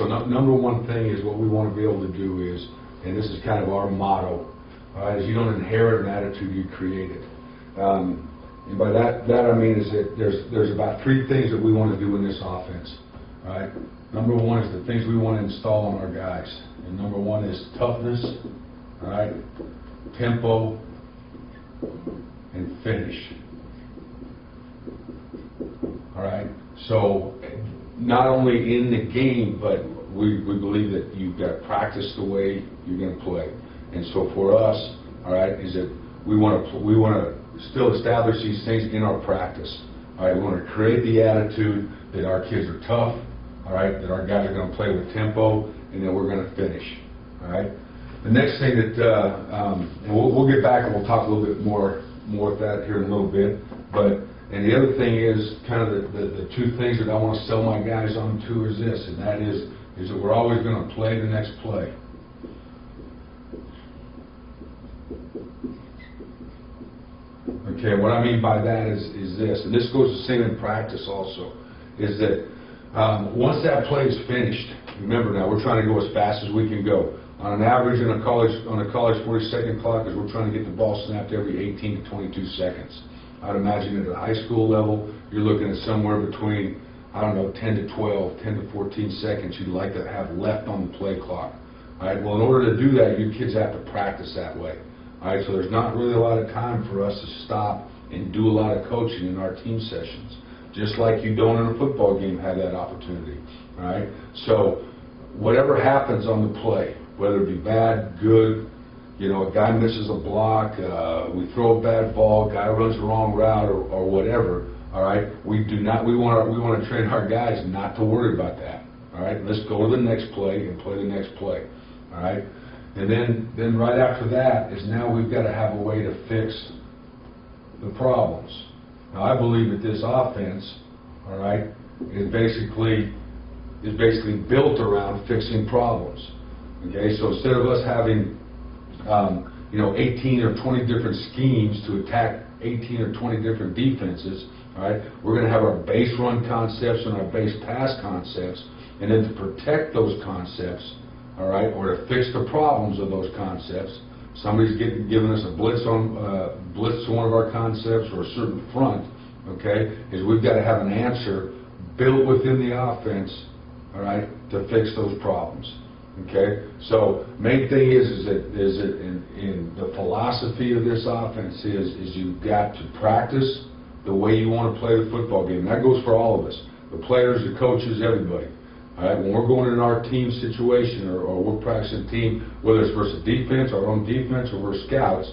number one thing is what we want to be able to do is, and this is kind of our motto, is you don't inherit an attitude, you create it. And by that I mean is that there's about three things that we want to do in this offense. All right. Number one is the things we want to install on our guys, and number one is toughness, all right, tempo, and finish. All right. So not only in the game, but we believe that you've got to practice the way you're going to play. And so for us, all right, is that we want to still establish these things in our practice. All right, we want to create the attitude that our kids are tough, all right, that our guys are going to play with tempo, and then we're going to finish. All right. The next thing that, and we'll get back and we'll talk a little bit more with that here in a little bit, but. And the other thing is kind of the two things that I want to sell my guys on to is this, and that is that we're always going to play the next play. Okay, what I mean by that is this, and this goes the same in practice also, is that once that play is finished, remember now we're trying to go as fast as we can go. On an average on a college 40-second clock, is we're trying to get the ball snapped every 18 to 22 seconds. I'd imagine at a high school level, you're looking at somewhere between, I don't know, 10 to 12, 10 to 14 seconds you'd like to have left on the play clock. All right, well, in order to do that, you kids have to practice that way. All right, so there's not really a lot of time for us to stop and do a lot of coaching in our team sessions. Just like you don't in a football game have that opportunity. All right, so whatever happens on the play, whether it be bad, good, you know, a guy misses a block, we throw a bad ball, guy runs the wrong route, or whatever. All right, we want to train our guys not to worry about that. All right, let's go to the next play and play the next play. All right, and then right after that is now we've got to have a way to fix the problems. Now I believe that this offense, all right, is basically built around fixing problems. Okay, so instead of us having 18 or 20 different schemes to attack 18 or 20 different defenses, all right, we're going to have our base run concepts and our base pass concepts, and then to protect those concepts, all right, or to fix the problems of those concepts, somebody's giving us a blitz to one of our concepts or a certain front, okay, is we've got to have an answer built within the offense, all right, to fix those problems. Okay, so main thing is that in the philosophy of this offense is you've got to practice the way you want to play the football game. And that goes for all of us, the players, the coaches, everybody. All right, when we're going in our team situation or we're practicing team, whether it's versus defense, our own defense, or we're scouts,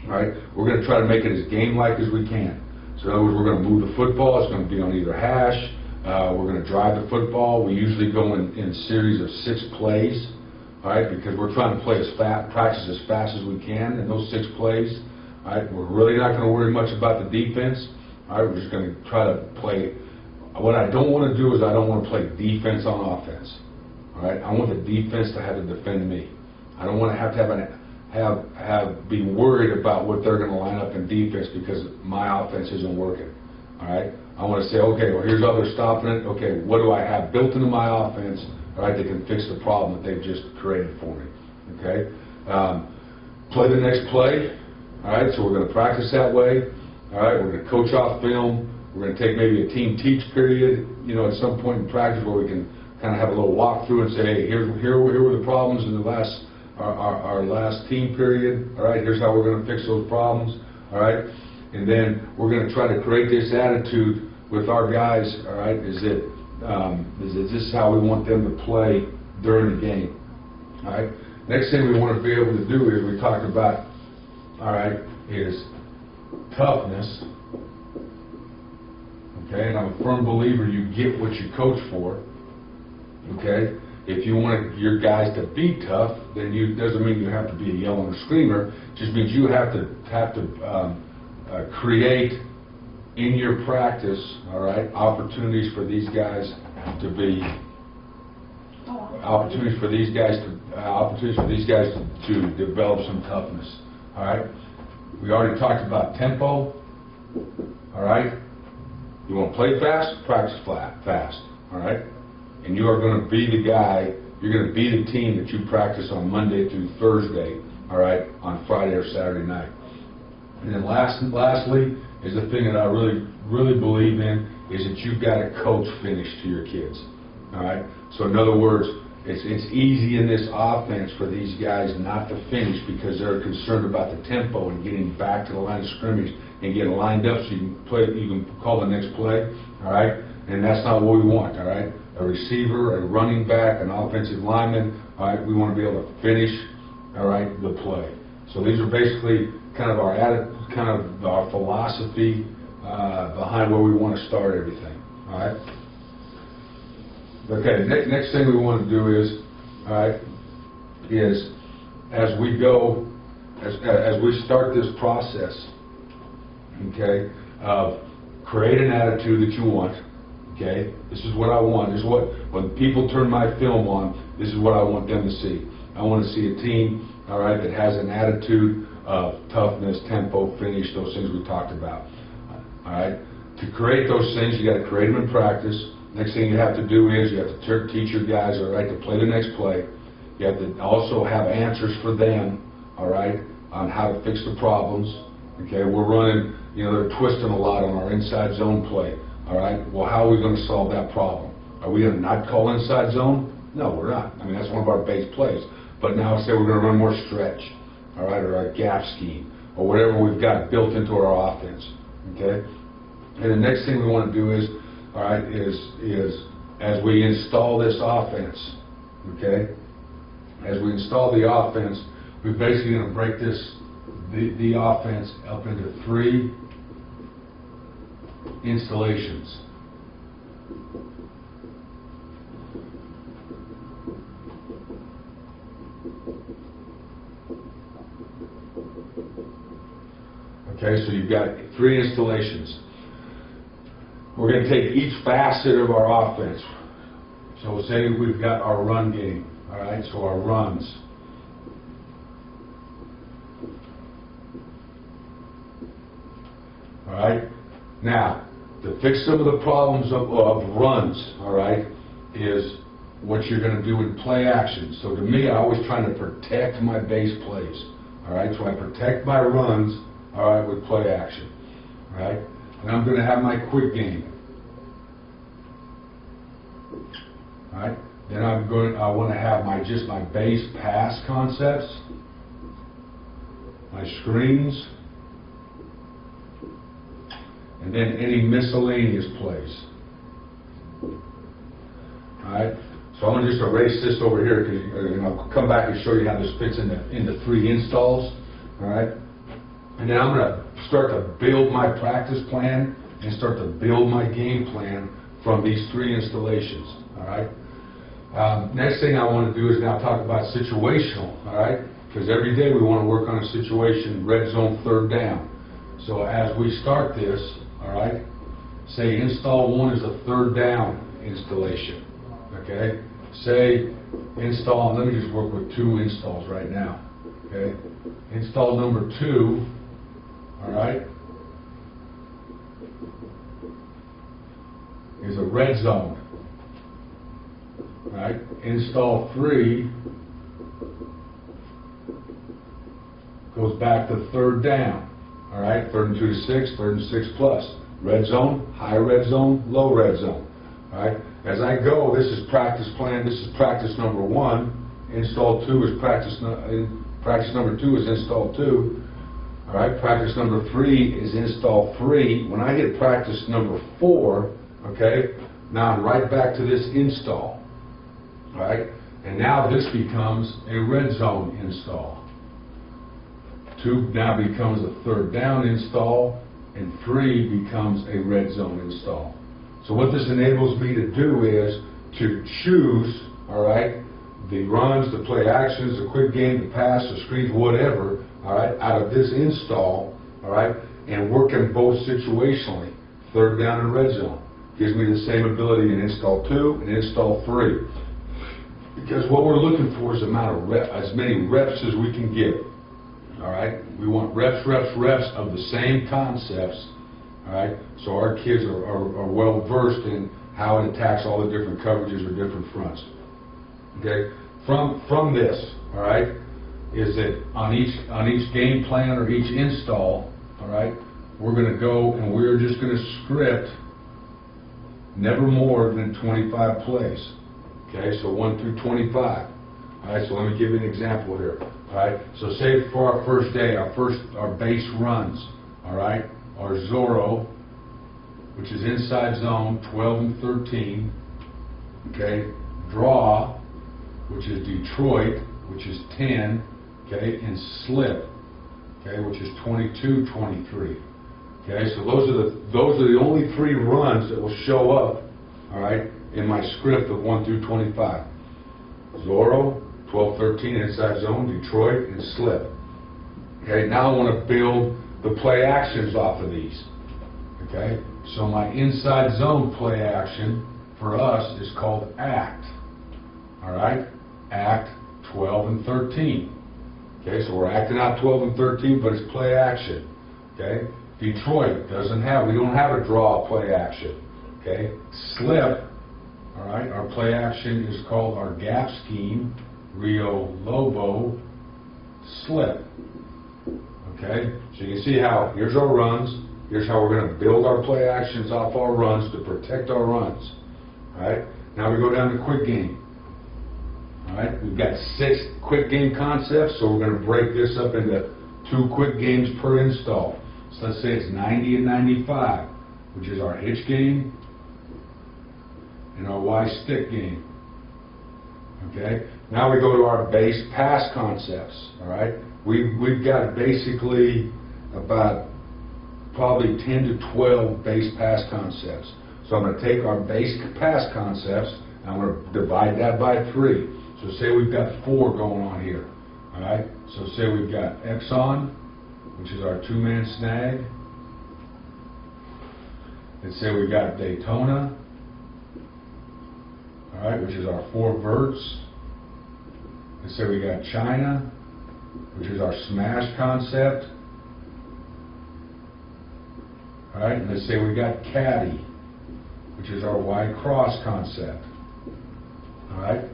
all right, we're going to try to make it as game-like as we can. So in other words, we're going to move the football. It's going to be on either hash. We're going to drive the football. We usually go in series of 6 plays, all right, because we're trying to practice as fast as we can in those 6 plays. All right, we're really not going to worry much about the defense. All right, we're just going to try to play. What I don't want to do is I don't want to play defense on offense. All right, I want the defense to have to defend me. I don't want to be worried about what they're going to line up in defense because my offense isn't working. All right. I want to say, okay, well, here's how they're stopping it. Okay, what do I have built into my offense, all right, that can fix the problem that they've just created for me, okay? Play the next play, all right, so we're going to practice that way, all right, we're going to coach off film, we're going to take maybe a team teach period, at some point in practice where we can kind of have a little walkthrough and say, hey, here were the problems in our last team period, all right, here's how we're going to fix those problems, all right? And then we're going to try to create this attitude with our guys, all right, is that this is how we want them to play during the game, all right? Next thing we want to be able to do is we talked about, all right, is toughness, okay? And I'm a firm believer you get what you coach for, okay? If you want your guys to be tough, then doesn't mean you have to be a yell and a screamer, it just means you have to create in your practice, all right, opportunities for these guys to develop some toughness. All right, we already talked about tempo. All right, you want to play fast, practice fast. All right, and you are going to be the guy, you're going to be the team that you practice on Monday through Thursday, all right, on Friday or Saturday night. And then lastly is the thing that I really believe in, is that you've got to coach finish to your kids, all right? So in other words, it's easy in this offense for these guys not to finish because they're concerned about the tempo and getting back to the line of scrimmage and getting lined up so you can call the next play, all right? And that's not what we want, all right? A receiver, a running back, an offensive lineman, all right? We want to be able to finish, all right, the play. So these are basically kind of our philosophy behind where we want to start everything, all right? Okay, next thing we want to do is, all right, is as we go, as we start this process, okay, of create an attitude that you want, okay? This is what I want. This is what, when people turn my film on, this is what I want them to see. I want to see a team, all right, that has an attitude of toughness, tempo, finish, those things we talked about, all right? To create those things, you got to create them in practice. Next thing you have to do is you have to teach your guys, all right, to play the next play. You have to also have answers for them, all right, on how to fix the problems. Okay, we're running, you know, they're twisting a lot on our inside zone play, all right. Well, how are we going to solve that problem? Are we going to not call inside zone? No, we're not. I mean, that's one of our base plays. But now say we're going to run more stretch, all right, or our gap scheme, or whatever we've got built into our offense, okay. And the next thing we want to do is, all right, is as we install this offense, okay, as we install the offense, we're basically going to break the offense up into 3 installations. Okay, so you've got 3 installations. We're going to take each facet of our offense. So say we've got our run game, all right, so our runs. All right, now, to fix some of the problems of runs, all right, is what you're going to do in play action. So to me, I always try to protect my base plays, all right, so I protect my runs, all right, with play action, all right. And I'm going to have my quick game. All right. Then I want to have just my base pass concepts, my screens, and then any miscellaneous plays. All right. So I'm going to just erase this over here, because I'll come back and show you how this fits into 3 installs. All right. And then I'm going to start to build my practice plan and start to build my game plan from these 3 installations, all right? Next thing I want to do is now talk about situational, all right? Because every day we want to work on a situation, red zone, 3rd down. So as we start this, all right, say install 1 is a 3rd down installation, okay? Say install, let me just work with 2 installs right now, okay? Install number 2, all right, is a red zone. All right, install 3 goes back to 3rd down. All right, 3rd and 2 to 6, 3rd and 6 plus. Red zone, high red zone, low red zone. All right, as I go, this is practice plan. This is practice number 1. Install 2 is practice number 2 is install 2. All right, practice number 3 is install 3. When I hit practice number 4, okay, now I'm right back to this install. All right, and now this becomes a red zone install. 2 now becomes a 3rd down install, and 3 becomes a red zone install. So what this enables me to do is to choose, all right, the runs, the play actions, the quick game, the pass, the screens, whatever, all right, out of this install, all right, and work them both situationally, 3rd down and red zone. Gives me the same ability in install 2 and install 3. Because what we're looking for is as many reps as we can get. All right, we want reps of the same concepts. All right, so our kids are well versed in how it attacks all the different coverages or different fronts. Okay, from this, all right, is that on each game plan or each install, all right, we're going to go and we're just going to script never more than 25 plays. Okay, so 1 through 25. All right, so let me give you an example here. All right, so say for our first day, our base runs, all right, are Zorro, which is inside zone, 12 and 13. Okay, draw, which is Detroit, which is 10. Okay, and slip, okay, which is 22, 23. Okay, so those are the only 3 runs that will show up, all right, in my script of 1 through 25. Zorro, 12, 13, inside zone, Detroit, and slip. Okay, now I want to build the play actions off of these. Okay, so my inside zone play action for us is called act. All right, act 12 and 13. Okay, so we're acting out 12 and 13, but it's play action. Okay, Detroit we don't have a draw play action. Okay, slip, all right, our play action is called our gap scheme, Rio Lobo, slip. Okay, so you can see how, here's our runs, here's how we're going to build our play actions off our runs to protect our runs. All right, now we go down to quick game. All right, we've got 6 quick game concepts, so we're going to break this up into 2 quick games per install. So let's say it's 90 and 95, which is our hitch game and our Y stick game. Okay, now we go to our base pass concepts. All right, we've got basically about probably 10 to 12 base pass concepts. So I'm going to take our base pass concepts and I'm going to divide that by 3. So say we've got 4 going on here, all right? So say we've got Exxon, which is our 2-man snag. Let's say we've got Daytona, all right, which is our 4 verts. Let's say we got China, which is our smash concept. All right, and let's say we got Caddy, which is our Y cross concept. All right.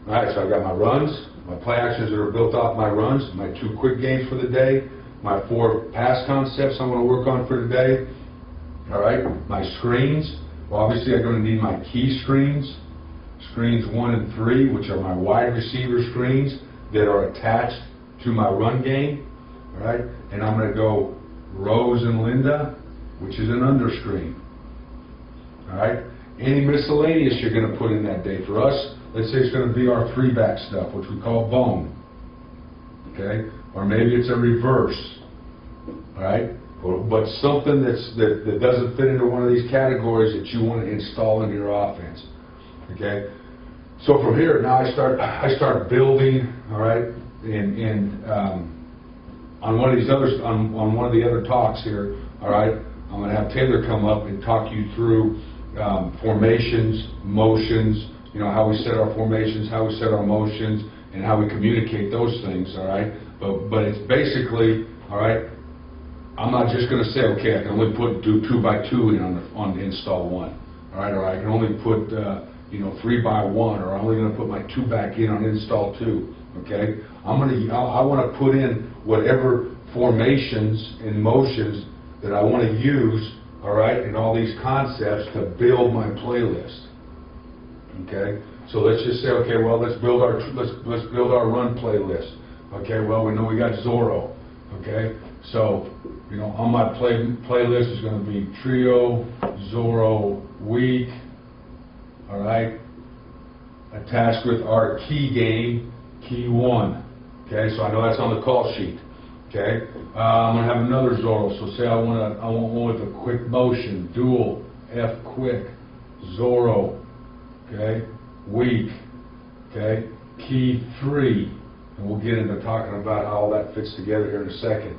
All right, so I've got my runs, my play actions that are built off my runs, my 2 quick games for the day, my 4 pass concepts I'm going to work on for today. All right, my screens. Well, obviously I'm going to need my key screens, screens 1 and 3, which are my wide receiver screens that are attached to my run game. All right, and I'm going to go Rose and Linda, which is an underscreen. All right, any miscellaneous you're going to put in that day. For us, let's say it's going to be our 3-back stuff, which we call bone. Okay, or maybe it's a reverse. All right, but something that doesn't fit into one of these categories that you want to install into your offense. Okay, so from here now I start building. All right, and on one of these others, on one of the other talks here. All right, I'm going to have Taylor come up and talk you through formations, motions. You know, how we set our formations, how we set our motions, and how we communicate those things, all right? But it's basically, all right, I'm not just going to say, okay, I can only do 2x2 in on install 1, all right? Or I can only put, 3x1, or I'm only going to put my 2-back in on install 2, okay? I want to put in whatever formations and motions that I want to use, all right, in all these concepts to build my playlist. Okay, so let's just say, okay, well, let's build our run playlist. Okay, well, we know we got Zorro. Okay, so on my playlist is going to be trio, Zorro, week. All right, attached with our key game, key 1. Okay, so I know that's on the call sheet. Okay, I'm going to have another Zorro. So say I want one with a quick motion, dual, F quick, Zorro. Okay, weak, okay, key 3, and we'll get into talking about how all that fits together here in a second.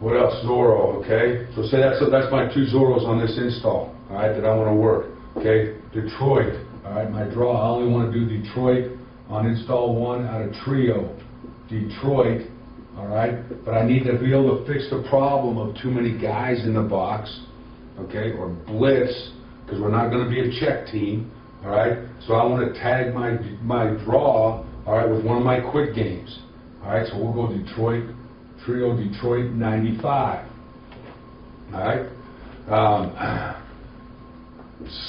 What else? Zorro, okay, so say that's my 2 Zorros on this install, all right, that I want to work. Okay, Detroit, all right, my draw, I only want to do Detroit on install 1 out of trio. Detroit, all right, but I need to be able to fix the problem of too many guys in the box, okay, or blitz, because we're not going to be a check team, all right? So I want to tag my draw, all right, with one of my quick games. All right, so we'll go Trio Detroit 95. All right?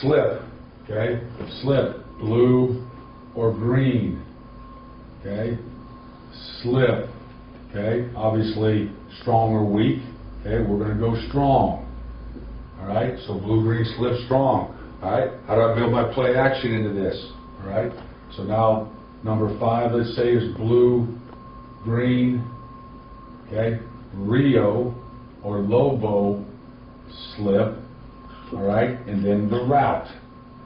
Slip, okay? Slip, blue or green, okay? Slip, okay? Obviously, strong or weak, okay? We're going to go strong. All right, so blue, green, slip, strong. All right, how do I build my play action into this? All right, so now number 5, let's say, is blue, green, okay, Rio or Lobo, slip, all right, and then the route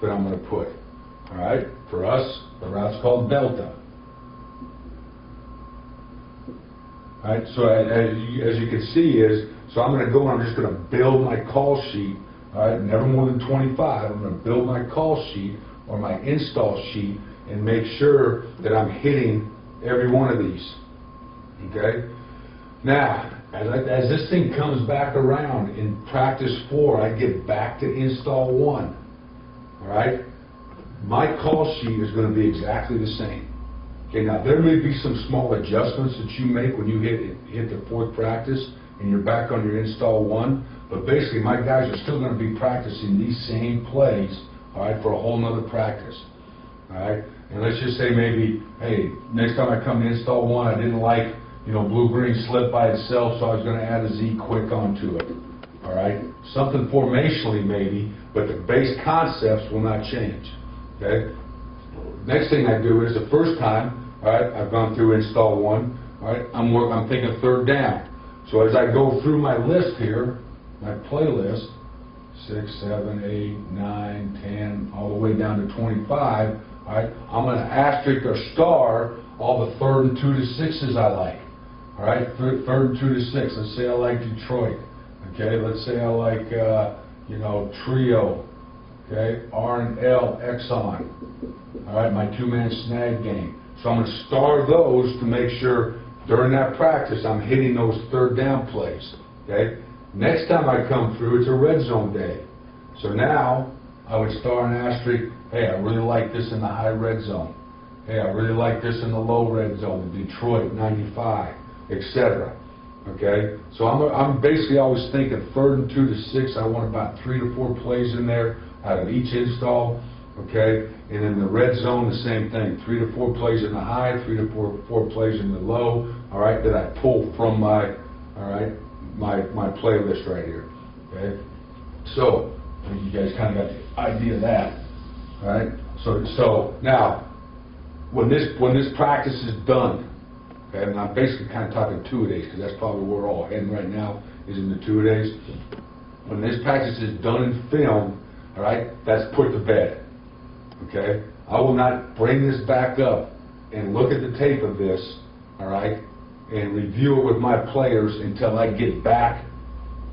that I'm going to put. All right, for us, the route's called Delta. All right, so as you can see so I'm going to go and I'm just going to build my call sheet, all right, never more than 25. I'm going to build my call sheet or my install sheet and make sure that I'm hitting every one of these, okay? Now, as this thing comes back around in practice 4, I get back to install 1, all right? My call sheet is going to be exactly the same. Okay, now there may be some small adjustments that you make when you hit the 4th practice and you're back on your install 1, but basically my guys are still going to be practicing these same plays, all right, for a whole nother practice, all right? And let's just say maybe, hey, next time I come to install 1, I didn't like, blue-green slip by itself, so I was going to add a Z quick onto it, all right? Something formationally maybe, but the base concepts will not change, okay? Next thing I do is the first time, all right, I've gone through install 1, all right, I'm thinking 3rd down. So as I go through my list here, my playlist, 6, 7, 8, 9, 10, all the way down to 25, all right, I'm going to asterisk or star all the 3rd and 2 to 6s I like. All right, 3rd and 2 to 6. Let's say I like Detroit. Okay, let's say I like, Trio. Okay, R and L, Exxon. All right, my 2-man snag game. So I'm going to star those to make sure during that practice I'm hitting those 3rd down plays. Okay, next time I come through, it's a red zone day. So now I would star an asterisk. Hey, I really like this in the high red zone. Hey, I really like this in the low red zone, Detroit 95, etc. Okay, so I'm basically always thinking 3rd and 2 to 6. I want about 3 to 4 plays in there out of each install. Okay, and in the red zone, the same thing. 3 to 4 plays in the high, 3 to 4 plays in the low. All right, that I pull from my my playlist right here. Okay, so I think you guys kind of got the idea of that. All right, so now when this practice is done, okay, and I'm basically kind of talking 2-a-days because that's probably where we're all heading right now is in the 2-a-days. When this practice is done in film, all right, that's put to bed. Okay, I will not bring this back up and look at the tape of this, all right, and review it with my players until I get back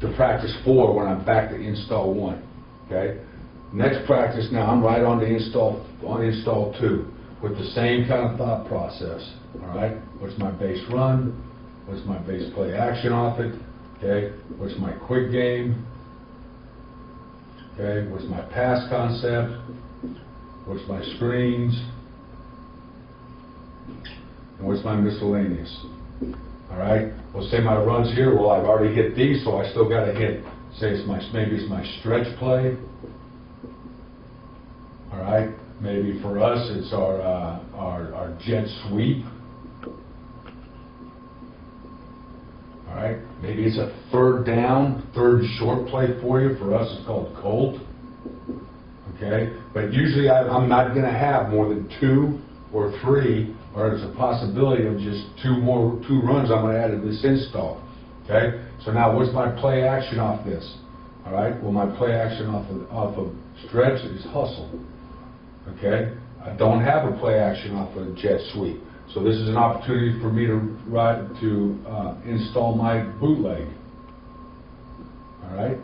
to practice 4 when I'm back to install 1. Okay, next practice now I'm right on to install 2 with the same kind of thought process. All right, what's my base run? What's my base play action off it? Okay, what's my quick game? Okay, what's my pass concept? What's my screens? And what's my miscellaneous? All right, well, say my runs here, well, I've already hit these, so I still got to hit, say maybe it's my stretch play. All right, maybe for us it's our jet sweep. All right, maybe it's a 3rd down, 3rd short play for you. For us, it's called Colt. Okay, but usually I'm not going to have more than 2 or 3, or there's a possibility of just 2 runs I'm going to add to this install. Okay, so now what's my play action off this? All right, well, my play action off of stretch is hustle. Okay, I don't have a play action off of jet sweep. So this is an opportunity for me to install my bootleg. All right.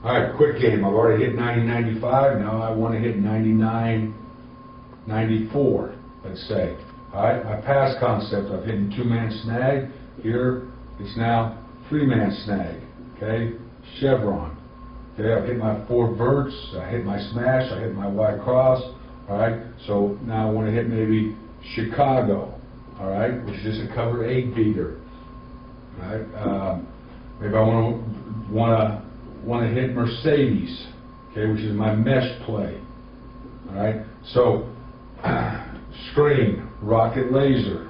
All right, quick game. I've already hit 90-95. Now I want to hit 99-94, let's say. All right, my pass concept. I've hit 2-man snag. Here it's now 3-man snag. Okay, chevron. Okay, I hit my 4 verts, I hit my smash, I hit my wide cross. All right, so now I want to hit maybe Chicago. All right, which is just a cover 8 beater. All right, maybe I want to hit Mercedes. Okay, which is my mesh play. All right, so screen, rocket laser.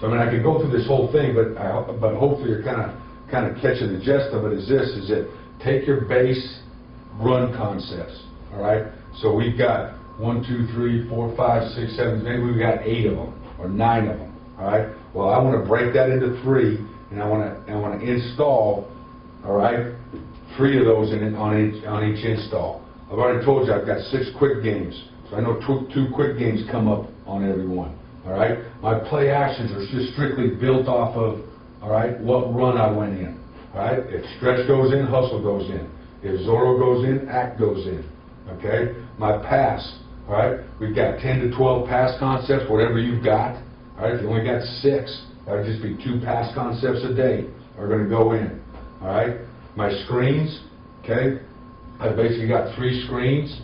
So I mean, I could go through this whole thing, but hopefully you're kind of catching the gist of it. Is that take your base run concepts. All right. So we've got 1, 2, 3, 4, 5, 6, 7. Maybe we've got 8 of them or 9 of them. All right. Well, I want to break that into 3, and I want to install. All right, 3 of those on each install. I've already told you I've got 6 quick games, so I know 2 quick games come up on every one. All right, my play actions are just strictly built off of, all right, what run I went in. All right, if stretch goes in, hustle goes in. If Zorro goes in, act goes in. Okay, my pass. All right, we've got 10 to 12 pass concepts, whatever you've got. All right, if you only got 6, that would just be 2 pass concepts a day are going to go in. All right, my screens. Okay, I basically got 3 screens.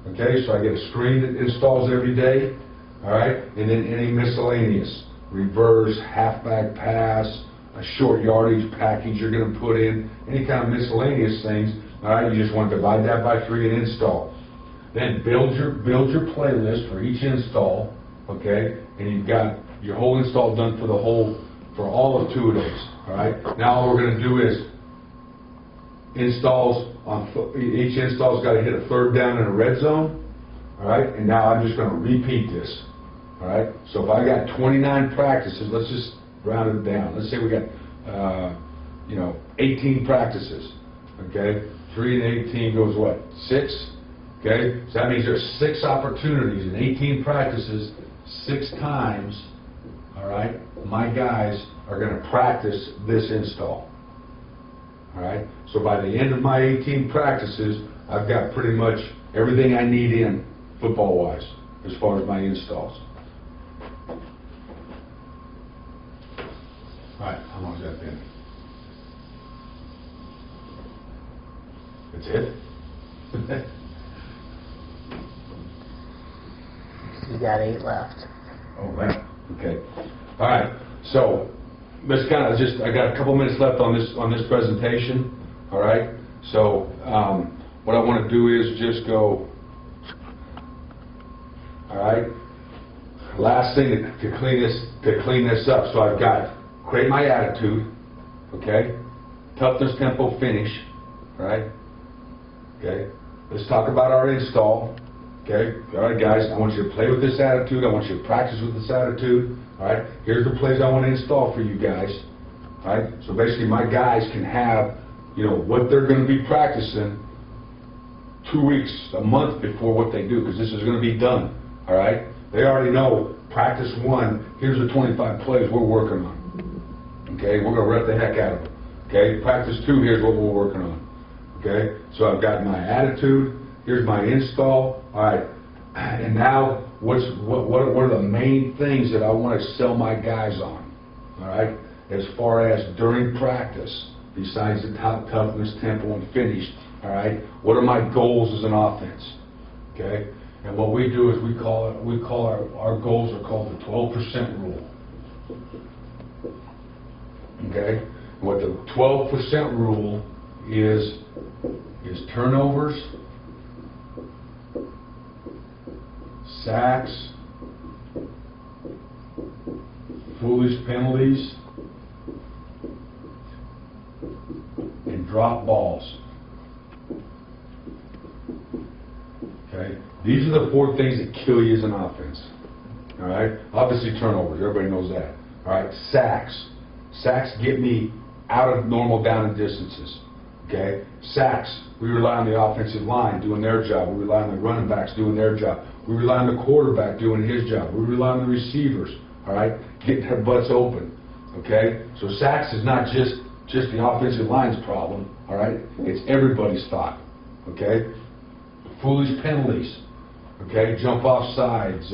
Okay, so I get a screen that installs every day. All right, and then any miscellaneous, reverse, halfback pass, a short yardage package you're going to put in, any kind of miscellaneous things. All right, you just want to divide that by 3 and install. Then build your playlist for each install. Okay, and you've got your whole install done for all of 2 of those. All right, now all we're going to do is installs on each install's got to hit a 3rd down in a red zone. All right, and now I'm just going to repeat this. All right, so if I got 29 practices, let's just round it down. Let's say we got 18 practices. Okay, 3 and 18 goes what? 6. Okay, so that means there's 6 opportunities in 18 practices, 6 times. All right, my guys are going to practice this install. All right, so by the end of my 18 practices, I've got pretty much everything I need in football-wise as far as my installs. All right, how long has that been? That's it? You got 8 left. Oh, right. Okay. All right. So let's kind of I got a couple minutes left on this presentation. All right. So what I want to do is just go. All right. Last thing to clean this up. So I've got create my attitude. Okay. Toughness, tempo, finish. All right. Okay. Let's talk about our install. Okay, all right, guys, I want you to play with this attitude. I want you to practice with this attitude. All right, here's the plays I want to install for you guys. All right, so basically my guys can have, what they're going to be practicing 2 weeks, a month before what they do, because this is going to be done. All right, they already know practice 1, here's the 25 plays we're working on. Okay, we're going to rep the heck out of them. Okay, practice 2, here's what we're working on. Okay, so I've got my attitude. Here's my install. All right, and now what are the main things that I want to sell my guys on? All right, as far as during practice, besides the toughness, tempo, and finish. All right, what are my goals as an offense? Okay, and what we do is we call our goals are called the 12% rule. Okay, what the 12% rule is turnovers, sacks, foolish penalties, and drop balls. Okay? These are the 4 things that kill you as an offense. All right? Obviously turnovers, everybody knows that. All right? Sacks. Sacks get me out of normal down and distances. Okay? Sacks, we rely on the offensive line doing their job. We rely on the running backs doing their job. We rely on the quarterback doing his job. We rely on the receivers, all right, getting their butts open. Okay? So sacks is not just the offensive line's problem, all right? It's everybody's thought. Okay? Foolish penalties. Okay? Jump off sides.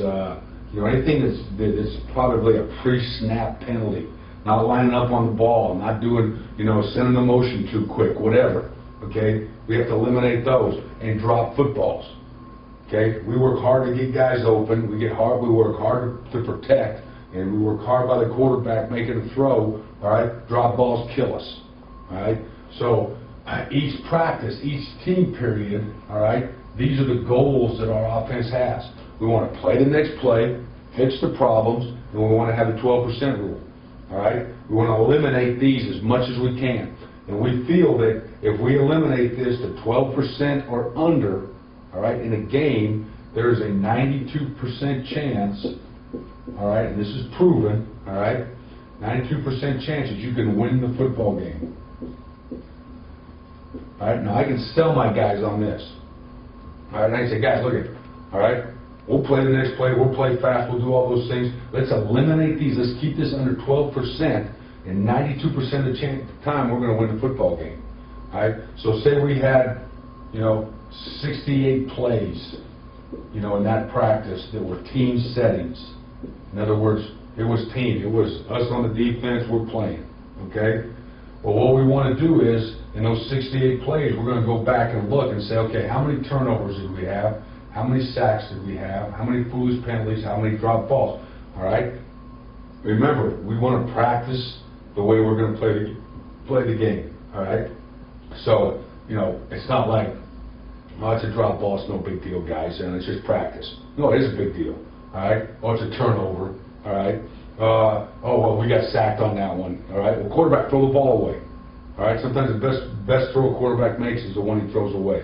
Anything that's probably a pre-snap penalty. not lining up on the ball, not doing, sending the motion too quick, whatever, okay? We have to eliminate those and drop footballs, okay? We work hard to get guys open, we work hard to protect, and we work hard by the quarterback making a throw, all right? Drop balls kill us, all right? So each practice, each team period, all right, these are the goals that our offense has. We want to play the next play, fix the problems, and we want to have the 12% rule, all right? We want to eliminate these as much as we can. And we feel that if we eliminate this to 12% or under, all right, in a game, there is a 92% chance, all right, and this is proven, all right, 92% chance that you can win the football game. All right, now I can sell my guys on this. All right, and I can say, guys, look at it. All right, we'll play the next play, we'll play fast, we'll do all those things. Let's eliminate these. Let's keep this under 12%, and 92% of the time we're going to win the football game. All right, so say we had, 68 plays, in that practice that were team settings. In other words, it was team. It was us on the defense, we're playing, okay? Well, what we want to do is, in those 68 plays, we're going to go back and look and say, okay, how many turnovers did we have? How many sacks did we have? How many foolish penalties? How many drop balls? All right? Remember, we want to practice the way we're going to play the game, all right? So, it's not like, oh, it's a drop ball, it's no big deal, guys, and it's just practice. No, it is a big deal, all right? Oh, it's a turnover, all right? Oh, well, we got sacked on that one, all right? Well, quarterback, throw the ball away, all right? Sometimes the best throw a quarterback makes is the one he throws away,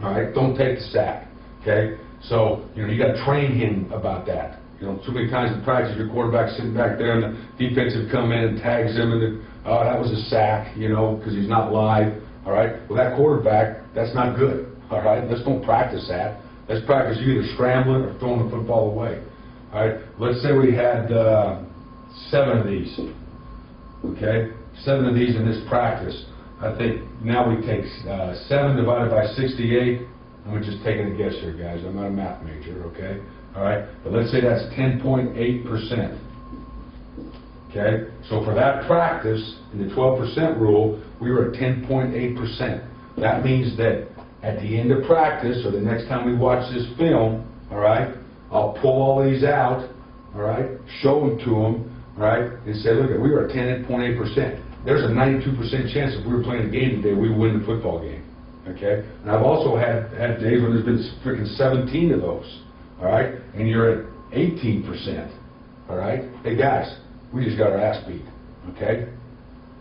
all right? Don't take the sack, okay? So, you got to train him about that. Too many times in practice, your quarterback's sitting back there and the defensive come in and tags him and oh, that was a sack, because he's not live, all right? Well, that quarterback, that's not good, all right? Let's don't practice that. Let's practice you either scrambling or throwing the football away, all right? Let's say we had 7 of these, okay? 7 of these in this practice. I think now we take 7 divided by 68. I'm just taking a guess here, guys. I'm not a math major, okay? All right, but let's say that's 10.8%. Okay, so for that practice, in the 12% rule, we were at 10.8%. That means that at the end of practice, or the next time we watch this film, all right, I'll pull all these out, all right, show them to them, all right, and say, look, we were at 10.8%. There's a 92% chance if we were playing a game today, we would win the football game. Okay, and I've also had days when there's been freaking 17 of those. All right, and you're at 18%. All right, hey guys, we just got our ass beat. Okay,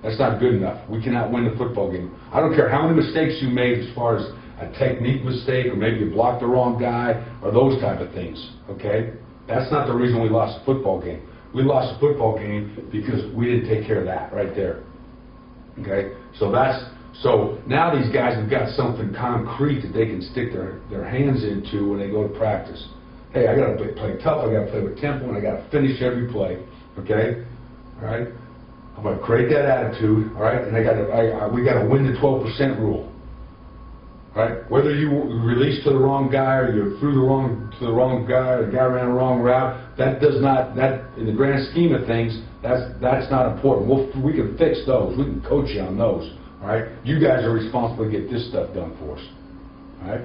that's not good enough. We cannot win the football game. I don't care how many mistakes you made as far as a technique mistake, or maybe you blocked the wrong guy, or those type of things. Okay, that's not the reason we lost the football game. We lost the football game because we didn't take care of that right there. Okay, so now these guys have got something concrete that they can stick their hands into when they go to practice. Hey, I got to play tough, I got to play with tempo, and I got to finish every play, okay? All right? I'm going to create that attitude, all right? And we got to win the 12% rule, all right? Whether you release to the wrong guy, or you threw to the wrong guy, or the guy ran a wrong route, that in the grand scheme of things, that's not important. We can fix those. We can coach you on those, all right? You guys are responsible to get this stuff done for us, all right?